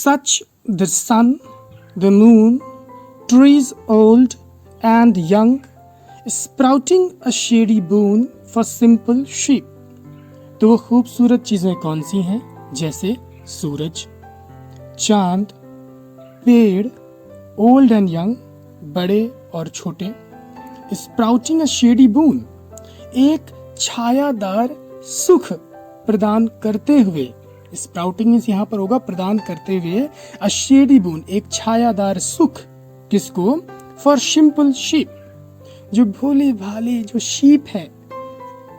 such the sun, the moon, trees old and young, sprouting a shady boon for simple sheep. तो वो खूबसूरत चीज़ें कौन सी हैं? जैसे सूरज, चांद, पेड़, ओल्ड एंड यंग, बड़े और छोटे, स्प्राउटिंग अ शेडी बून, एक छायादार सुख प्रदान करते हुए, स्प्राउटिंग यहाँ पर होगा प्रदान करते हुए, अ शेडी बून, एक छायादार सुख, किसको? फॉर सिंपल शीप, जो भोले भाले जो शीप है,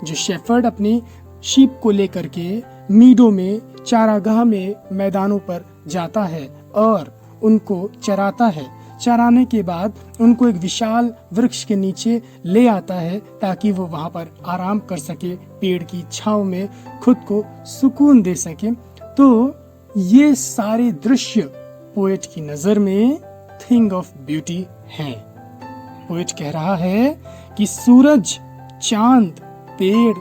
जो शेफर्ड अपनी शीप को लेकर के मीडो में, चारागाह में, मैदानों पर जाता है और उनको चराता है। चराने के बाद उनको एक विशाल वृक्ष के नीचे ले आता है ताकि वो वहां पर आराम कर सके, पेड़ की छांव में खुद को सुकून दे सके। तो ये सारे दृश्य पोएट की नजर में थिंग ऑफ ब्यूटी है। पोएट कह रहा है कि सूरज, चांद, पेड़,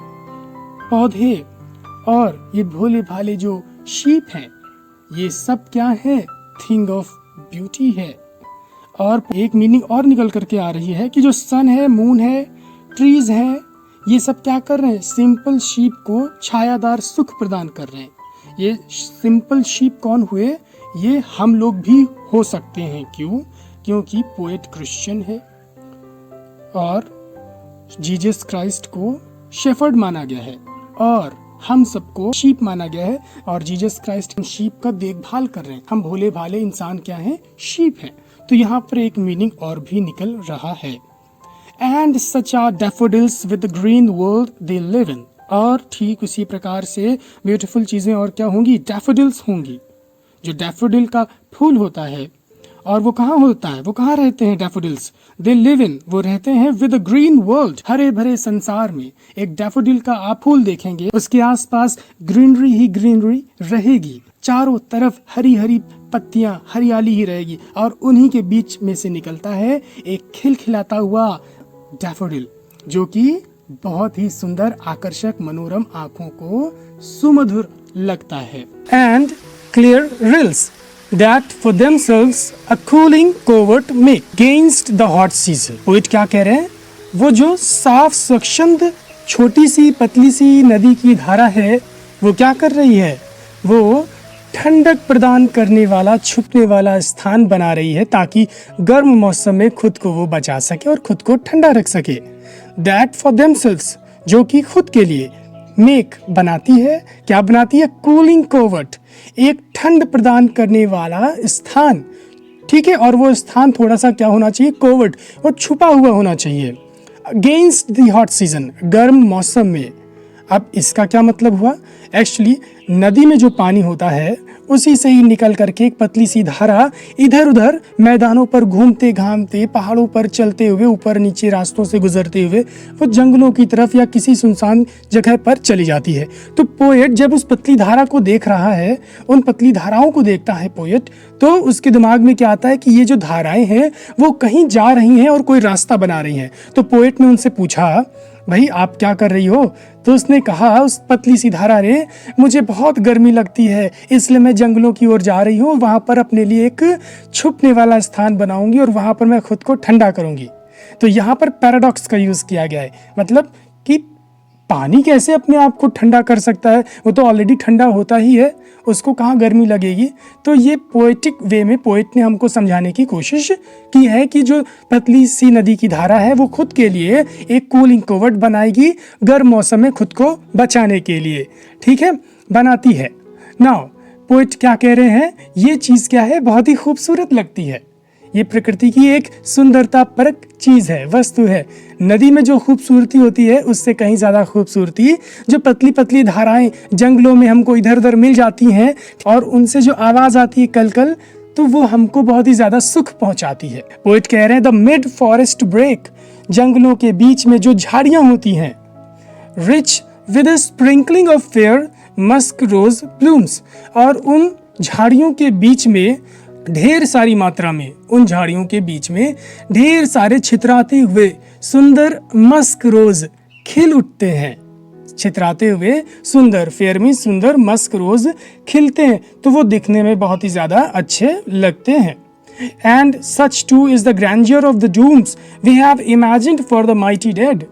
पौधे और ये भोले भाले जो शीप हैं, ये सब क्या है? थिंग ऑफ ब्यूटी है। और एक मीनिंग और निकल करके आ रही है कि जो सन है, मून है, ट्रीज हैं, ये सब क्या कर रहे हैं? सिंपल शीप को छायादार सुख प्रदान कर रहे हैं। ये सिंपल शीप कौन हुए? ये हम लोग भी हो सकते हैं। क्यों? क्योंकि पोएट क्रिश्चियन है और जीसस क्राइस्ट को शेफर्ड माना गया है और हम सबको शीप माना गया है और जीसस क्राइस्ट शीप का देखभाल कर रहे हैं। हम भोले भाले इंसान क्या हैं? शीप हैं। तो यहाँ पर एक मीनिंग और भी निकल रहा है। And such are daffodils with green world they live in, और ठीक उसी प्रकार से ब्यूटीफुल चीजें और क्या होंगी? डैफोडिल्स होंगी। जो डैफोडिल का फूल होता है, और वो कहाँ होता है? वो कहाँ रहते हैं डैफोडिल्स? दे लिव इन, वो रहते हैं विद ग्रीन वर्ल्ड, हरे भरे संसार में। एक डैफोडिल का आप फूल देखेंगे, उसके आसपास ग्रीनरी ही ग्रीनरी रहेगी, चारों तरफ हरी हरी पत्तियां, हरियाली ही रहेगी, और उन्हीं के बीच में से निकलता है एक खिलखिलाता हुआ डैफोडिल, जो कि बहुत ही सुंदर, आकर्षक, मनोरम, आंखों को सुमधुर लगता है। And clear reels that for themselves a cooling covert make against the hot season। Poet क्या कह रहे हैं? वो जो साफ स्वच्छंद छोटी सी पतली सी नदी की धारा है, वो क्या कर रही है? वो ठंडक प्रदान करने वाला, छुपने वाला स्थान बना रही है ताकि गर्म मौसम में खुद को वो बचा सके और खुद को ठंडा रख सके। That for themselves, जो कि खुद के लिए, मेक बनाती है, क्या बनाती है? कूलिंग कोवर्ट, एक ठंड प्रदान करने वाला स्थान। ठीक है, और वो स्थान थोड़ा सा क्या होना चाहिए? कोवर्ट, वो छुपा हुआ होना चाहिए। अगेंस्ट द हॉट सीजन, गर्म मौसम में। अब इसका क्या मतलब हुआ? एक्चुअली नदी में जो पानी होता है उसी से ही निकल करके एक पतली सी धारा इधर उधर मैदानों पर घूमते घामते, पहाड़ों पर चलते हुए, ऊपर नीचे रास्तों से गुजरते हुए वो जंगलों की तरफ या किसी सुनसान जगह पर चली जाती है। तो पोएट जब उस पतली धारा को देख रहा है, उन पतली धाराओं को देखता है पोएट, तो उसके दिमाग में क्या आता है कि ये जो धाराएं हैं वो कहीं जा रही हैं और कोई रास्ता बना रही हैं। तो पोएट ने उनसे पूछा, भाई आप क्या कर रही हो? तो उसने कहा, उस पतली सी धारा ने, मुझे बहुत गर्मी लगती है इसलिए मैं जंगलों की ओर जा रही हूँ, वहाँ पर अपने लिए एक छुपने वाला स्थान बनाऊंगी और वहाँ पर मैं खुद को ठंडा करूंगी। तो यहाँ पर पैराडॉक्स का यूज़ किया गया है, मतलब कि पानी कैसे अपने आप को ठंडा कर सकता है? वो तो ऑलरेडी ठंडा होता ही है, उसको कहाँ गर्मी लगेगी? तो ये पोएटिक वे में पोएट ने हमको समझाने की कोशिश की है कि जो पतली सी नदी की धारा है वो खुद के लिए एक कूलिंग कोवर्ट बनाएगी, गर्म मौसम में खुद को बचाने के लिए। ठीक है, बनाती है। नाउ पोएट क्या कह रहे हैं? ये चीज़ क्या है? बहुत ही खूबसूरत लगती है। ये प्रकृति की एक सुंदरता परक चीज है, वस्तु है। नदी में जो खूबसूरती होती है उससे कहीं ज्यादा खूबसूरती जो पतली पतली धाराएं जंगलों में हमको इधर उधर मिल जाती हैं और उनसे जो आवाज आती है कल कल, तो वो हमको बहुत ही ज्यादा सुख पहुंचाती है। पोएट कह रहे हैं द मिड फॉरेस्ट ब्रेक, जंगलों के बीच में जो झाड़ियां होती हैं, rich with a sprinkling of fair musk rose plumes, और उन झाड़ियों के बीच में ढेर सारी मात्रा में, उन झाड़ियों के बीच में ढेर सारे छितराते हुए सुंदर मस्क रोज खिल उठते हैं। छितराते हुए सुंदर, फेयर मीन सुंदर, मस्क रोज खिलते हैं तो वो दिखने में बहुत ही ज्यादा अच्छे लगते हैं। And such too is the grandeur of the dooms we have imagined for the mighty dead.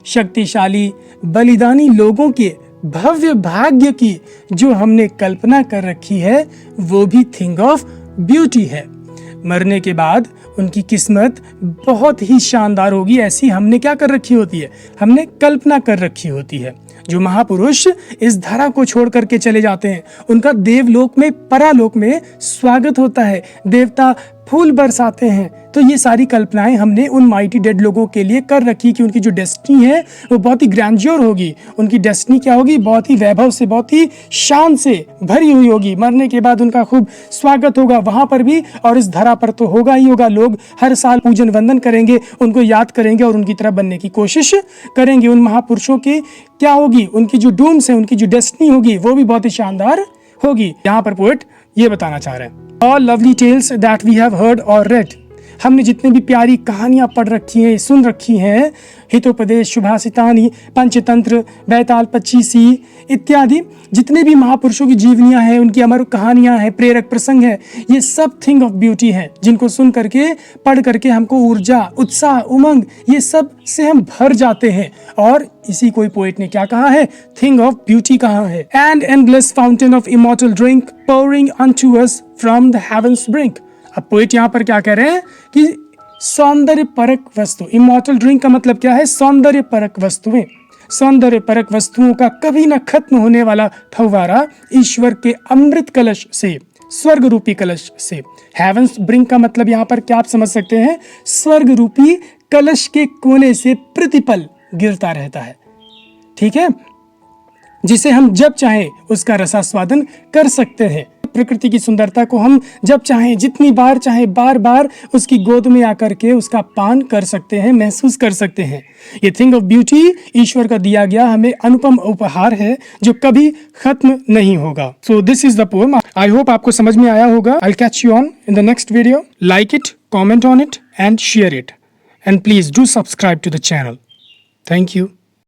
शक्तिशाली बलिदानी लोगों के भव्य भाग्य की जो हमने कल्पना कर रखी है वो भी थिंग ऑफ ब्यूटी है। मरने के बाद उनकी किस्मत बहुत ही शानदार होगी, ऐसी हमने क्या कर रखी होती है, हमने कल्पना कर रखी होती है। जो महापुरुष इस धरा को छोड़ करके चले जाते हैं उनका देवलोक में, परालोक में स्वागत होता है, देवता फूल बरसाते हैं। तो ये सारी कल्पनाएं हमने उन माइटी डेड लोगों के लिए कर रखी कि उनकी जो डेस्टिनी है वो बहुत ही ग्रैंड्योर होगी। उनकी डेस्टिनी क्या होगी, बहुत ही वैभव से, बहुत ही शान से भरी हुई होगी। मरने के बाद उनका खूब स्वागत होगा वहां पर भी और इस धरा पर तो होगा ही होगा। लोग हर साल पूजन वंदन करेंगे, उनको याद करेंगे और उनकी तरह बनने की कोशिश करेंगे। उन महापुरुषों की क्या होगी, उनकी जो डूम्स है, उनकी जो डेस्टिनी होगी वो भी बहुत ही शानदार होगी। यहाँ पर पोएट ये बताना चाह रहे हैं, all lovely tales that we have heard or read, हमने जितने भी प्यारी कहानियां पढ़ रखी हैं, सुन रखी हैं, हितोपदेश, शुभासितानी, पंचतंत्र, बैताल 25 इत्यादि, जितने भी महापुरुषों की जीवनियां हैं, उनकी अमर कहानियां हैं, प्रेरक प्रसंग है, ये सब थिंग ऑफ ब्यूटी हैं, जिनको सुन करके, पढ़ करके हमको ऊर्जा, उत्साह, उमंग, ये सब से हम भर जाते हैं। और इसी कोई पोएट ने क्या कहा है, थिंग ऑफ ब्यूटी कहा है। And endless fountain of immortal drink pouring unto us from the heavens brink. अब पोएट यहाँ पर क्या कह रहे हैं कि सौंदर्य परक वस्तु, इमॉर्टल ड्रिंक का मतलब क्या है, सौंदर्य परक वस्तुएं, सौंदर्य परक वस्तुओं का कभी न खत्म होने वाला फव्वारा ईश्वर के अमृत कलश से, स्वर्ग रूपी कलश से। हेवंस ब्रिंक का मतलब यहाँ पर क्या आप समझ सकते हैं, स्वर्ग रूपी कलश के कोने से प्रतिपल गिरता रहता है, ठीक है, जिसे हम जब चाहें उसका रसास्वादन कर सकते हैं। प्रकृति की सुंदरता को हम जब चाहें, जितनी बार चाहें, बार बार उसकी गोद में आकर के उसका पान कर सकते हैं, महसूस कर सकते हैं। ये थिंग ऑफ ब्यूटी ईश्वर का दिया गया हमें अनुपम उपहार है जो कभी खत्म नहीं होगा। So this is the poem. I hope आपको समझ में आया होगा। I will catch you on in the next video. Like it, comment on it and share it, and please do subscribe to the channel. Thank you.